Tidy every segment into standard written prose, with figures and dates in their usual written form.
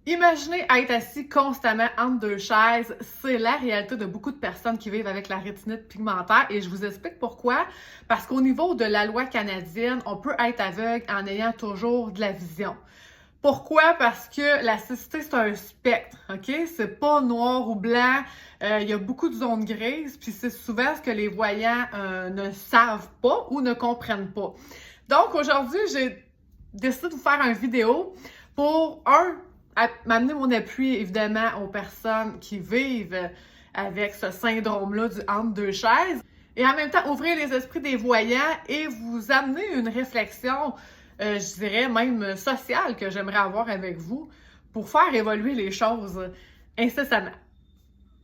Imaginez être assis constamment entre deux chaises, c'est la réalité de beaucoup de personnes qui vivent avec la rétinite pigmentaire et je vous explique pourquoi. Parce qu'au niveau de la loi canadienne, on peut être aveugle en ayant toujours de la vision. Pourquoi? Parce que la cécité, c'est un spectre, OK? C'est pas noir ou blanc, il y a beaucoup de zones grises, puis c'est souvent ce que les voyants ne savent pas ou ne comprennent pas. Donc aujourd'hui, j'ai décidé de vous faire une vidéo pour, m'amener mon appui, évidemment, aux personnes qui vivent avec ce syndrome-là du entre deux chaises, et en même temps, ouvrir les esprits des voyants et vous amener une réflexion, je dirais même sociale, que j'aimerais avoir avec vous pour faire évoluer les choses incessamment.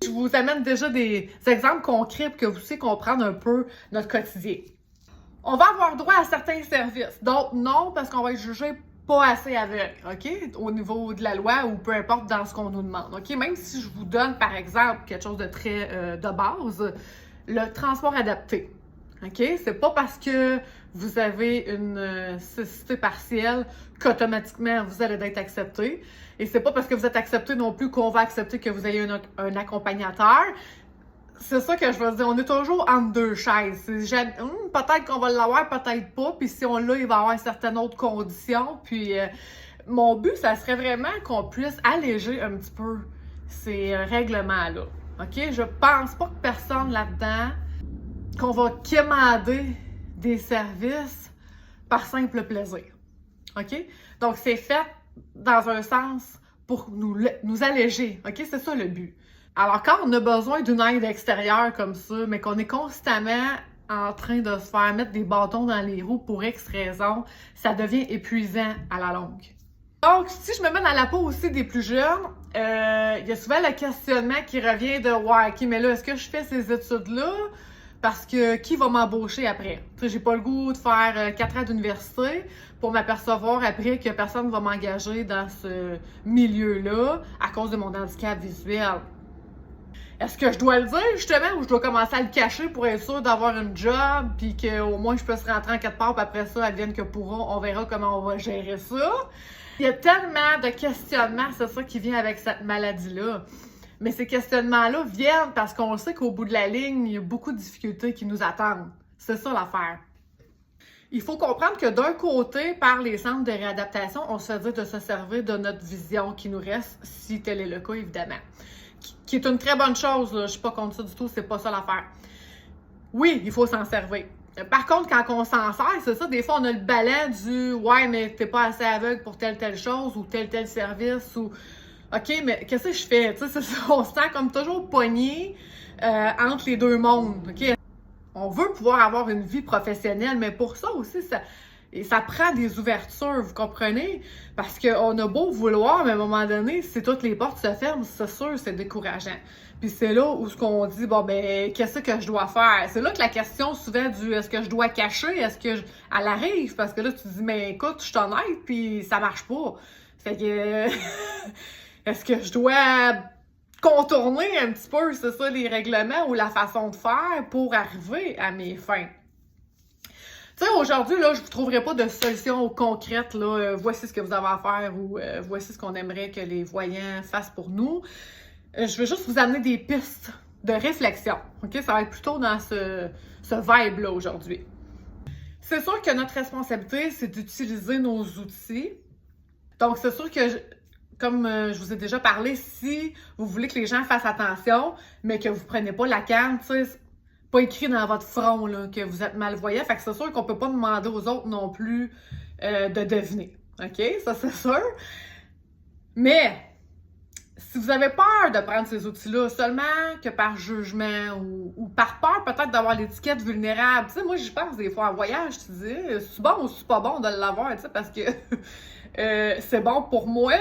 Je vous amène déjà des exemples concrets pour que vous puissiez comprendre un peu notre quotidien. On va avoir droit à certains services, d'autres non, parce qu'on va être jugé pas assez aveugle, OK? Au niveau de la loi ou peu importe dans ce qu'on nous demande, OK? Même si je vous donne, par exemple, quelque chose de très de base, le transport adapté, OK? C'est pas parce que vous avez une cécité partielle qu'automatiquement vous allez être accepté. Et c'est pas parce que vous êtes accepté non plus qu'on va accepter que vous ayez un accompagnateur. C'est ça que je veux dire, on est toujours entre deux chaises. Peut-être qu'on va l'avoir, peut-être pas, puis si on l'a, il va y avoir certaines autres conditions, puis mon but, ça serait vraiment qu'on puisse alléger un petit peu ces règlements-là, OK? Je pense pas que personne là-dedans, qu'on va quémander des services par simple plaisir, OK? Donc, c'est fait dans un sens pour nous alléger, OK? C'est ça le but. Alors, quand on a besoin d'une aide extérieure comme ça, mais qu'on est constamment en train de se faire mettre des bâtons dans les roues pour X raisons, ça devient épuisant à la longue. Donc, si je me mets dans la peau aussi des plus jeunes, il y a souvent le questionnement qui revient de « Ouais, OK, mais là, est-ce que je fais ces études-là? Parce que qui va m'embaucher après? » Tu sais, j'ai pas le goût de faire 4 ans d'université pour m'apercevoir après que personne ne va m'engager dans ce milieu-là à cause de mon handicap visuel. Est-ce que je dois le dire, justement, ou je dois commencer à le cacher pour être sûr d'avoir une job, puis qu'au moins je peux se rentrer en quelque part, puis après ça, advienne que pourra, on verra comment on va gérer ça. Il y a tellement de questionnements, c'est ça qui vient avec cette maladie-là. Mais ces questionnements-là viennent parce qu'on sait qu'au bout de la ligne, il y a beaucoup de difficultés qui nous attendent. C'est ça l'affaire. Il faut comprendre que d'un côté, par les centres de réadaptation, on se fait dire de se servir de notre vision qui nous reste, si tel est le cas, évidemment. Qui est une très bonne chose, là. Je suis pas contre ça du tout, c'est pas ça l'affaire. Oui, il faut s'en servir. Par contre, quand on s'en sert, c'est ça, des fois, on a le balai du « Ouais, mais t'es pas assez aveugle pour telle chose ou tel service » ou « OK, mais qu'est-ce que je fais? » Tu sais, c'est ça, on se sent comme toujours pogné entre les deux mondes, OK? On veut pouvoir avoir une vie professionnelle, mais pour ça aussi, ça prend des ouvertures, vous comprenez? Parce qu'on a beau vouloir, mais à un moment donné, si toutes les portes se ferment, c'est sûr, c'est décourageant. Puis c'est là où ce qu'on dit, bon, ben, qu'est-ce que je dois faire? C'est là que la question souvent du est-ce que je dois cacher? Elle arrive? Parce que là, tu te dis, mais écoute, je suis honnête, puis ça marche pas. Fait que, est-ce que je dois contourner un petit peu, c'est ça, les règlements ou la façon de faire pour arriver à mes fins? Tu sais, aujourd'hui, là, je vous trouverai pas de solution concrète, là, voici ce que vous avez à faire ou voici ce qu'on aimerait que les voyants fassent pour nous. Je veux juste vous amener des pistes de réflexion, OK? Ça va être plutôt dans ce vibe-là aujourd'hui. C'est sûr que notre responsabilité, c'est d'utiliser nos outils. Donc, c'est sûr que, comme je vous ai déjà parlé, si vous voulez que les gens fassent attention, mais que vous prenez pas la canne, tu sais, pas écrit dans votre front là, que vous êtes malvoyant. Fait que c'est sûr qu'on peut pas demander aux autres non plus de deviner. OK? Ça, c'est sûr. Mais si vous avez peur de prendre ces outils-là seulement que par jugement ou par peur peut-être d'avoir l'étiquette vulnérable, tu sais, moi, j'y pense des fois en voyage, tu dis, c'est bon ou c'est pas bon de l'avoir, tu sais, parce que c'est bon pour moi,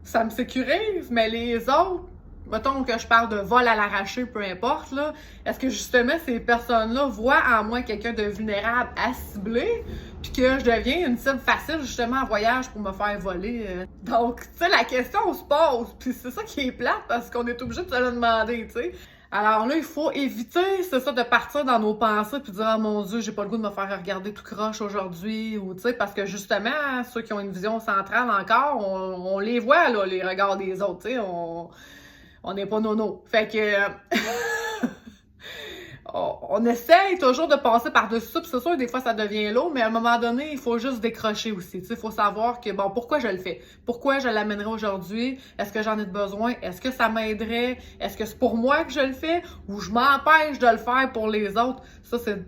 ça me sécurise, mais les autres, mettons que je parle de vol à l'arraché, peu importe, là, est-ce que justement ces personnes-là voient en moi quelqu'un de vulnérable à cibler, puis que je deviens une cible facile justement en voyage pour me faire voler? Donc, tu sais, la question se pose, puis c'est ça qui est plate parce qu'on est obligé de se le demander, tu sais. Alors là, il faut éviter, c'est ça, de partir dans nos pensées puis de dire « Oh mon Dieu, j'ai pas le goût de me faire regarder tout croche aujourd'hui » ou tu sais, parce que justement, ceux qui ont une vision centrale encore, on les voit, là, les regards des autres, tu sais, on n'est pas nono. Fait que on essaye toujours de passer par-dessus ça, puis c'est sûr, des fois, ça devient lourd, mais à un moment donné, il faut juste décrocher aussi. Tu sais, il faut savoir que, bon, pourquoi je le fais? Pourquoi je l'amènerai aujourd'hui? Est-ce que j'en ai besoin? Est-ce que ça m'aiderait? Est-ce que c'est pour moi que je le fais? Ou je m'empêche de le faire pour les autres? Ça, c'est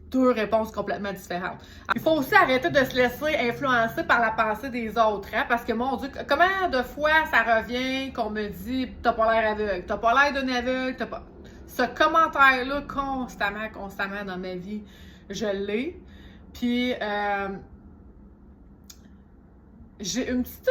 deux réponses complètement différentes. Il faut aussi arrêter de se laisser influencer par la pensée des autres, hein? Parce que, mon Dieu, comment de fois ça revient qu'on me dit « T'as pas l'air aveugle, t'as pas l'air d'un aveugle, t'as pas... » Ce commentaire-là, constamment dans ma vie, je l'ai. Puis, j'ai une petite...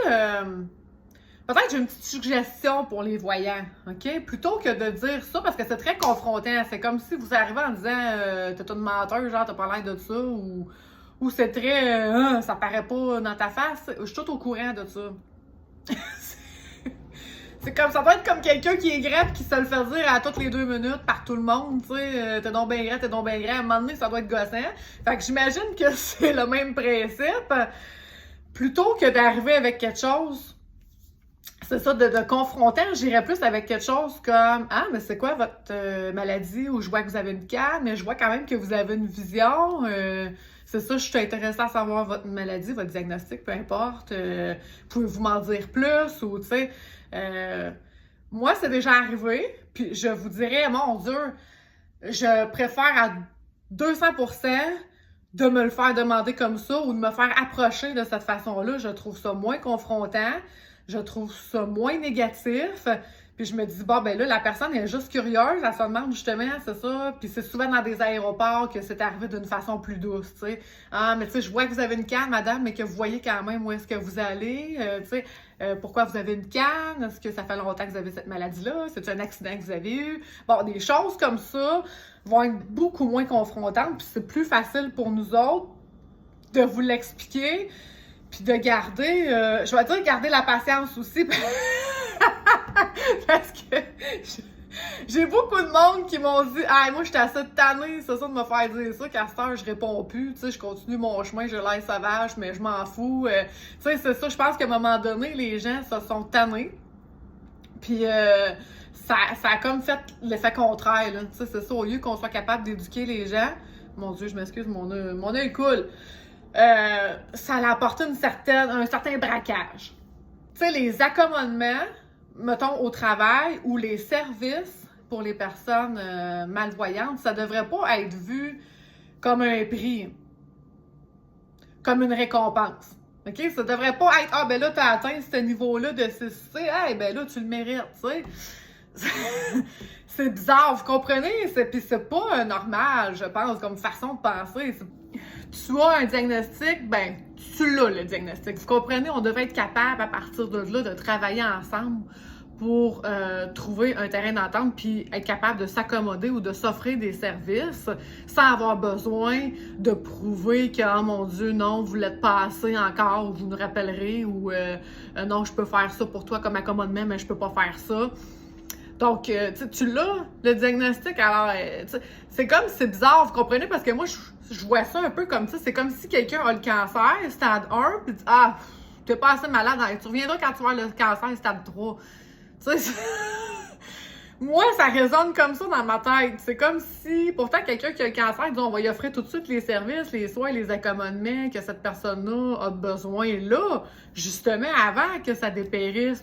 peut-être j'ai une petite suggestion pour les voyants, OK? Plutôt que de dire ça, parce que c'est très confrontant. C'est comme si vous arrivez en disant t'es une menteuse, genre t'as pas l'air de ça, ou c'est très ça paraît pas dans ta face. Je suis tout au courant de ça. C'est comme, ça doit être comme quelqu'un qui est grave qui se le fait dire à toutes les 2 minutes par tout le monde, tu sais, t'es donc bien grave, t'es donc bien grave. À un moment donné, ça doit être gossant. Fait que j'imagine que c'est le même principe. Plutôt que d'arriver avec quelque chose, c'est ça, de confrontant, j'irais plus avec quelque chose comme « Ah, mais c'est quoi votre maladie? » Ou « Je vois que vous avez une canne, mais je vois quand même que vous avez une vision. C'est ça, je suis intéressée à savoir votre maladie, votre diagnostic, peu importe. Pouvez-vous m'en dire plus? » Ou, tu sais... moi, c'est déjà arrivé, puis je vous dirais, mon Dieu, je préfère à 200% de me le faire demander comme ça ou de me faire approcher de cette façon-là. Je trouve ça moins confrontant, je trouve ça moins négatif. Puis je me dis, bon, ben là, la personne est juste curieuse, elle se demande justement, c'est ça. Puis c'est souvent dans des aéroports que c'est arrivé d'une façon plus douce, tu sais. Ah, mais tu sais, je vois que vous avez une canne, madame, mais que vous voyez quand même où est-ce que vous allez, tu sais. Pourquoi vous avez une canne? Est-ce que ça fait longtemps que vous avez cette maladie-là? C'est un accident que vous avez eu? Bon, des choses comme ça vont être beaucoup moins confrontantes, puis c'est plus facile pour nous autres de vous l'expliquer, puis de garder, je vais dire garder la patience aussi, parce que j'ai beaucoup de monde qui m'ont dit « Ah, moi, j'étais assez tannée, c'est ça, de me faire dire ça, qu'à cette heure, je réponds plus, tu sais, je continue mon chemin, je l'air sauvage, mais je m'en fous. Tu sais, c'est ça, je pense qu'à un moment donné, les gens se sont tannés. Puis, ça a comme fait l'effet contraire, là. Tu sais, c'est ça, au lieu qu'on soit capable d'éduquer les gens, mon Dieu, je m'excuse, mon œil coule. Ça a apporté un certain braquage. Tu sais, les accommodements, mettons, au travail ou les services pour les personnes malvoyantes, ça devrait pas être vu comme un prix, comme une récompense. OK? Ça devrait pas être « Ah, ben là, t'as atteint ce niveau-là de cécité, hey, ben là, tu le mérites, tu sais. » C'est bizarre, vous comprenez? Puis c'est pas normal, je pense, comme façon de penser. Tu as un diagnostic, ben, tu l'as, le diagnostic. Vous comprenez? On devrait être capable, à partir de là, de travailler ensemble pour trouver un terrain d'entente puis être capable de s'accommoder ou de s'offrir des services sans avoir besoin de prouver que, oh mon Dieu, non, vous l'êtes pas assez encore, ou vous nous rappellerez, ou non, je peux faire ça pour toi comme accommodement, mais je peux pas faire ça. Donc, tu l'as, le diagnostic, alors, c'est comme, c'est bizarre, vous comprenez, parce que moi, je vois ça un peu comme ça, c'est comme si quelqu'un a le cancer, stade 1, puis ah, t'es pas assez malade, tu reviendras quand tu vas le cancer, stade 3. Tu sais, moi, ça résonne comme ça dans ma tête. C'est comme si, pourtant, quelqu'un qui a le cancer, dit, on va y offrir tout de suite les services, les soins, les accommodements que cette personne-là a besoin là, justement, avant que ça dépérisse.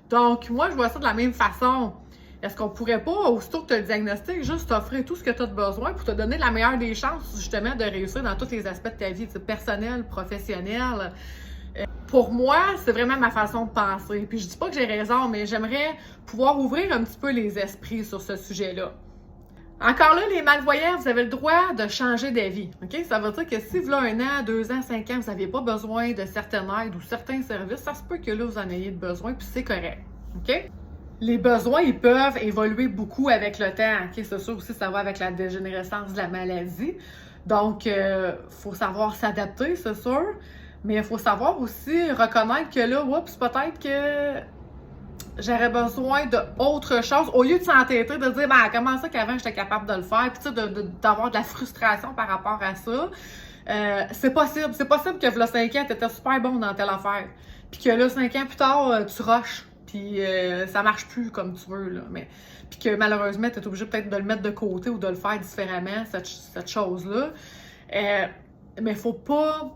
Donc, moi, je vois ça de la même façon. Est-ce qu'on pourrait pas, aussitôt que tu as le diagnostic, juste t'offrir tout ce que tu as besoin pour te donner la meilleure des chances, justement, de réussir dans tous les aspects de ta vie, personnelle, professionnelle? Pour moi, c'est vraiment ma façon de penser. Puis je dis pas que j'ai raison, mais j'aimerais pouvoir ouvrir un petit peu les esprits sur ce sujet-là. Encore là, les malvoyants, vous avez le droit de changer d'avis. OK? Ça veut dire que si vous avez 1 an, 2 ans, 5 ans, vous n'aviez pas besoin de certaines aides ou certains services, ça se peut que là, vous en ayez besoin, puis c'est correct. OK? Les besoins, ils peuvent évoluer beaucoup avec le temps. OK? C'est sûr aussi, ça va avec la dégénérescence de la maladie. Donc, faut savoir s'adapter, c'est sûr. Mais il faut savoir aussi reconnaître que là, oups, peut-être que j'aurais besoin d'autre chose, au lieu de s'entêter, de dire, ben, comment ça qu'avant j'étais capable de le faire, puis tu sais, d'avoir de la frustration par rapport à ça. C'est possible. C'est possible que là, 5 ans, t'étais super bon dans telle affaire. Puis que là, 5 ans plus tard, tu rushes. Puis ça marche plus comme tu veux, là. Puis que malheureusement, t'es obligé peut-être de le mettre de côté ou de le faire différemment, cette chose-là. Mais faut pas...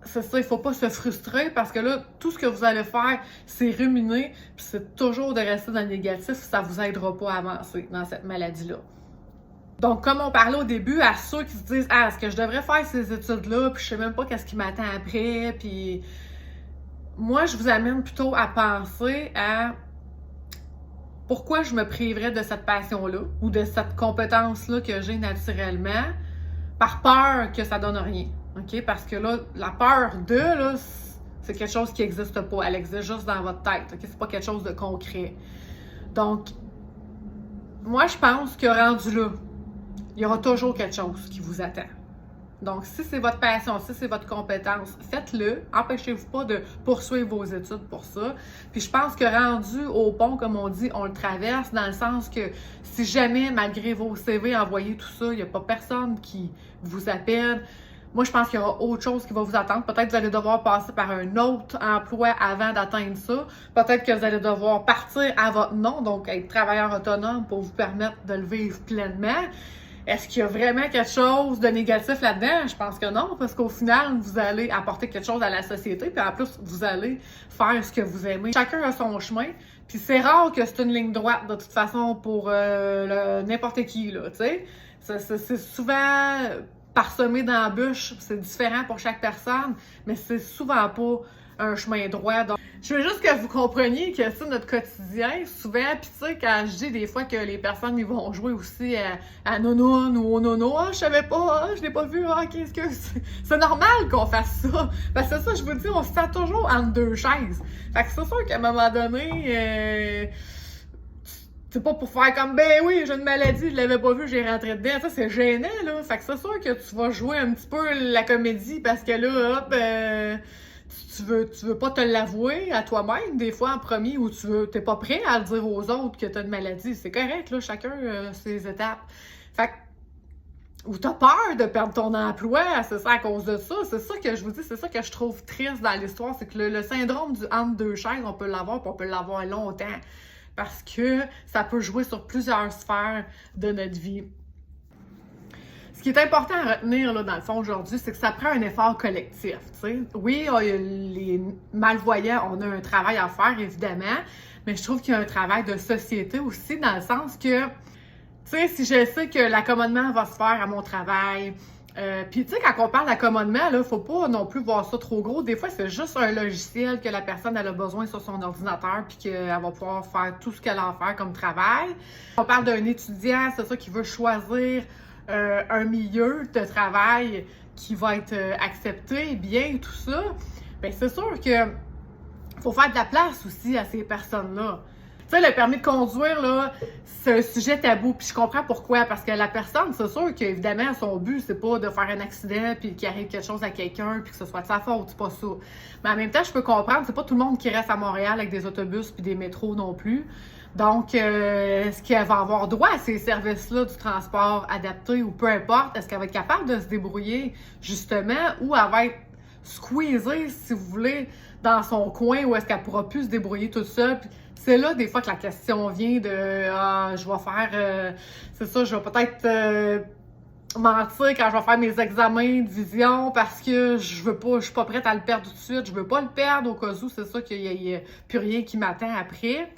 C'est ça, il faut pas se frustrer parce que là, tout ce que vous allez faire, c'est ruminer, puis c'est toujours de rester dans le négatif, ça vous aidera pas à avancer dans cette maladie-là. Donc, comme on parlait au début, à ceux qui se disent « Ah, est-ce que je devrais faire ces études-là, puis je sais même pas qu'est-ce qui m'attend après, puis... » Moi, je vous amène plutôt à penser à pourquoi je me priverais de cette passion-là ou de cette compétence-là que j'ai naturellement par peur que ça donne rien. OK? Parce que là, la peur de, là, c'est quelque chose qui n'existe pas. Elle existe juste dans votre tête. OK? C'est pas quelque chose de concret. Donc, moi, je pense que rendu là, il y aura toujours quelque chose qui vous attend. Donc, si c'est votre passion, si c'est votre compétence, faites-le. Empêchez-vous pas de poursuivre vos études pour ça. Puis je pense que rendu au pont, comme on dit, on le traverse dans le sens que si jamais, malgré vos CV envoyés, tout ça, il n'y a pas personne qui vous appelle, moi, je pense qu'il y aura autre chose qui va vous attendre. Peut-être que vous allez devoir passer par un autre emploi avant d'atteindre ça. Peut-être que vous allez devoir partir à votre nom, donc être travailleur autonome pour vous permettre de le vivre pleinement. Est-ce qu'il y a vraiment quelque chose de négatif là-dedans? Je pense que non, parce qu'au final, vous allez apporter quelque chose à la société, puis en plus, vous allez faire ce que vous aimez. Chacun a son chemin, puis c'est rare que c'est une ligne droite, de toute façon, pour n'importe qui, là, tu sais. C'est souvent parsemé d'embûches, c'est différent pour chaque personne, mais c'est souvent pas un chemin droit. Donc, je veux juste que vous compreniez que c'est notre quotidien, souvent, puis tu sais, quand je dis des fois que les personnes, ils vont jouer aussi à nounoun ou au nono, « Ah, je savais pas, ah, je l'ai pas vu, ah, qu'est-ce que c'est normal qu'on fasse ça. » Parce que ça, je vous dis, on se sent toujours entre deux chaises. Fait que c'est sûr qu'à un moment donné, c'est pas pour faire comme, ben oui, j'ai une maladie, je l'avais pas vu, j'ai rentré dedans. Ça, c'est gênant, là. Fait que c'est sûr que tu vas jouer un petit peu la comédie parce que là, hop, tu veux pas te l'avouer à toi-même, des fois en premier, ou t'es pas prêt à le dire aux autres que t'as une maladie. C'est correct, là, chacun ses étapes. Fait que, ou t'as peur de perdre ton emploi, c'est ça à cause de ça. C'est ça que je vous dis, c'est ça que je trouve triste dans l'histoire, c'est que le syndrome du entre deux chaises, on peut l'avoir, puis on peut l'avoir longtemps. Parce que ça peut jouer sur plusieurs sphères de notre vie. Ce qui est important à retenir, là, dans le fond, aujourd'hui, c'est que ça prend un effort collectif, tu sais. Oui, les malvoyants, on a un travail à faire, évidemment, mais je trouve qu'il y a un travail de société aussi, dans le sens que, tu sais, si je sais que l'accommodement va se faire à mon travail, puis tu sais, quand on parle d'accommodement, là, faut pas non plus voir ça trop gros. Des fois, c'est juste un logiciel que la personne elle a besoin sur son ordinateur puis qu'elle va pouvoir faire tout ce qu'elle a à faire comme travail. On parle d'un étudiant, c'est ça, qui veut choisir un milieu de travail qui va être accepté, bien, tout ça. Bien, c'est sûr que faut faire de la place aussi à ces personnes-là. Tu sais, le permis de conduire, là, c'est un sujet tabou, puis je comprends pourquoi, parce que la personne, c'est sûr qu'évidemment, son but, c'est pas de faire un accident, puis qu'il arrive quelque chose à quelqu'un, puis que ce soit de sa faute, c'est pas ça. Mais en même temps, je peux comprendre, c'est pas tout le monde qui reste à Montréal avec des autobus puis des métros non plus. Donc, est-ce qu'elle va avoir droit à ces services-là du transport adapté ou peu importe? Est-ce qu'elle va être capable de se débrouiller, justement, ou elle va être squeezée, si vous voulez, dans son coin, ou est-ce qu'elle pourra plus se débrouiller toute seule? Puis c'est là, des fois, que la question vient de « Ah, je vais faire... c'est ça, je vais peut-être mentir quand je vais faire mes examens de vision parce que je suis pas prête à le perdre tout de suite. Je veux pas le perdre au cas où, c'est ça qu'il y a plus rien qui m'attend après. »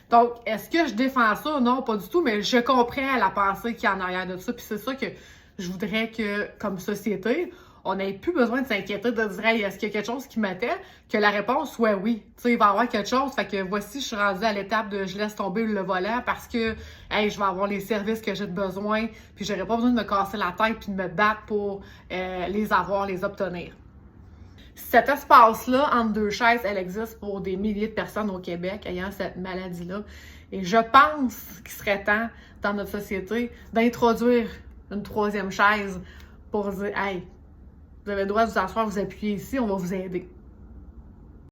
Donc, est-ce que je défends ça? Non, pas du tout, mais je comprends la pensée qui est en arrière de ça. Puis c'est ça que je voudrais que, comme société, on n'ait plus besoin de s'inquiéter, de dire hey, est-ce qu'il y a quelque chose qui m'attend? Que la réponse soit oui. Tu sais, il va y avoir quelque chose. Fait que voici, je suis rendue à l'étape de je laisse tomber le volant parce que hey, je vais avoir les services que j'ai besoin. Puis j'aurai pas besoin de me casser la tête puis de me battre pour les avoir, les obtenir. Cet espace-là, entre deux chaises, elle existe pour des milliers de personnes au Québec ayant cette maladie-là. Et je pense qu'il serait temps, dans notre société, d'introduire une troisième chaise pour dire « Hey, vous avez le droit de vous asseoir, vous appuyer ici, on va vous aider. »